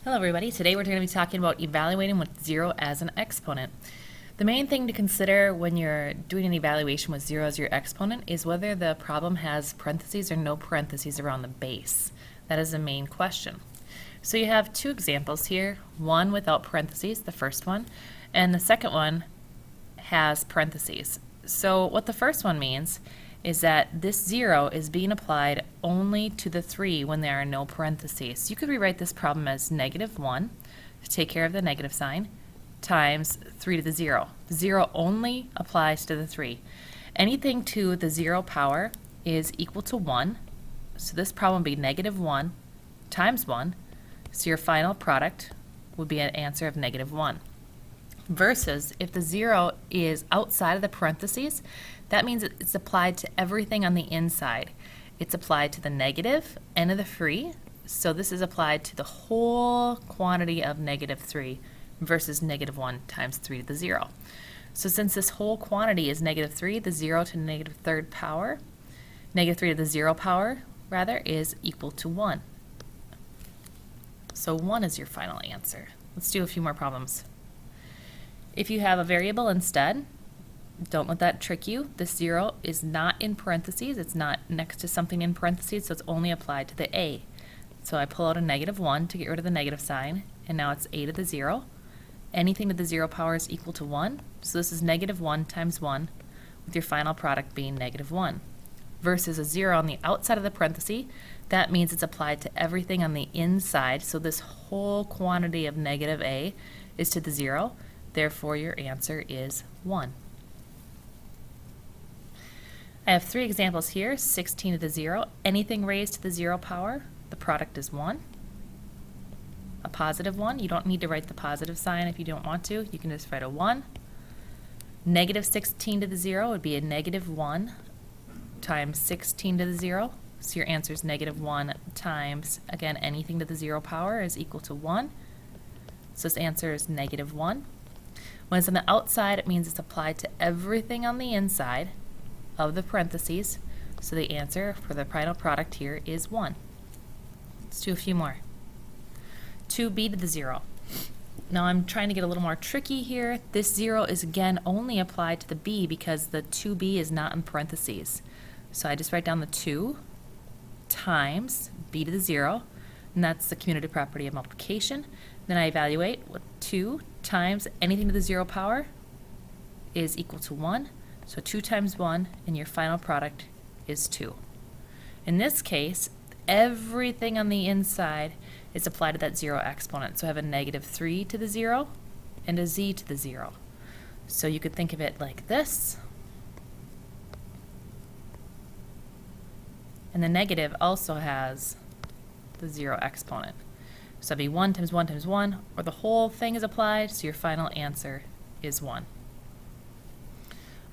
Hello everybody, today we're going to be talking about evaluating with 0 as an exponent. The main thing to consider when you're doing an evaluation with 0 as your exponent is whether the problem has parentheses or no parentheses around the base. That is the main question. So you have two examples here, one without parentheses, the first one, and the second one has parentheses. So what the first one means is that this 0 is being applied only to the 3 when there are no parentheses. You could rewrite this problem as -1 to take care of the negative sign times 3 to the 0. The 0 only applies to the 3. Anything to the 0 power is equal to 1, so this problem would be -1 times 1, so your final product would be an answer of -1. Versus if the 0 is outside of the parentheses, that means it's applied to everything on the inside. It's applied to the negative and of the 3, so this is applied to the whole quantity of -3 versus -1 times 3 to the 0. So since this whole quantity is -3, the 0 to the -3 power, -3 to the 0 power, rather, is equal to 1. So 1 is your final answer. Let's do a few more problems. If you have a variable instead, don't let that trick you. This 0 is not in parentheses. It's not next to something in parentheses, so it's only applied to the a. So I pull out a -1 to get rid of the negative sign, and now it's a to the 0. Anything to the 0 power is equal to 1, so this is -1 times 1, with your final product being -1. Versus a 0 on the outside of the parenthesis, that means it's applied to everything on the inside, so this whole quantity of -a is to the 0. Therefore, your answer is 1. I have 3 examples here, 16 to the 0. Anything raised to the 0 power, the product is 1. A positive 1, you don't need to write the positive sign if you don't want to. You can just write a 1. -16 to the 0 would be a -1 times 16 to the 0. So your answer is -1 times, again, anything to the 0 power is equal to 1. So this answer is -1. When it's on the outside, it means it's applied to everything on the inside of the parentheses. So the answer for the final product here is 1. Let's do a few more. 2b to the 0. Now I'm trying to get a little more tricky here. This 0 is again only applied to the b because the 2b is not in parentheses. So I just write down the 2 times b to the 0, and that's the commutative property of multiplication. Then I evaluate what 2 times anything to the 0 power is equal to 1. So 2 times 1, and your final product is 2. In this case, everything on the inside is applied to that 0 exponent. So I have a -3 to the 0 and a z to the 0. So you could think of it like this. And the negative also has the 0 exponent. So it'd be 1 times 1 times 1, or the whole thing is applied, so your final answer is 1.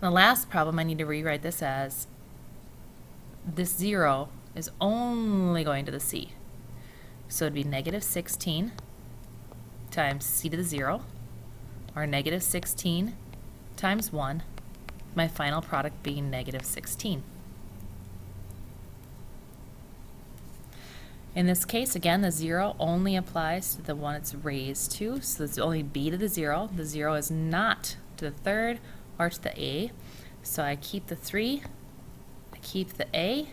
The last problem, I need to rewrite this as this 0 is only going to the c. So it'd be -16 times c to the 0, or -16 times 1, my final product being -16. In this case, again, the 0 only applies to the one it's raised to, so it's only b to the 0. The 0 is not to the 3rd or to the a, so I keep the 3, I keep the a,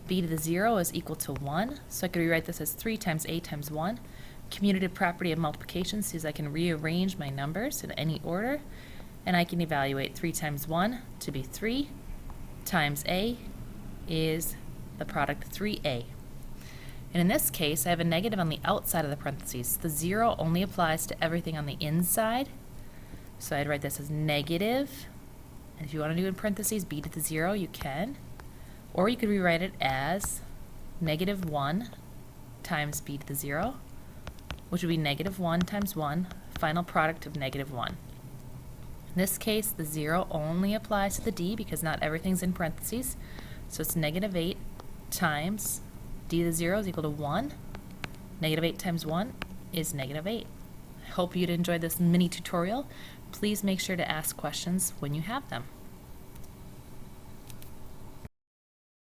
b to the 0 is equal to 1, so I could rewrite this as 3 times a times 1. Commutative property of multiplication says I can rearrange my numbers in any order, and I can evaluate 3 times 1 to be 3 times a is the product 3a. And in this case, I have a negative on the outside of the parentheses. The 0 only applies to everything on the inside. So I'd write this as negative. And if you want to do in parentheses b to the 0, you can. Or you could rewrite it as -1 times b to the 0, which would be -1 times 1, final product of -1. In this case, the 0 only applies to the d because not everything's in parentheses. So it's -8 times d to the 0 is equal to 1. -8 times 1 is -8. I hope you'd enjoyed this mini tutorial. Please make sure to ask questions when you have them.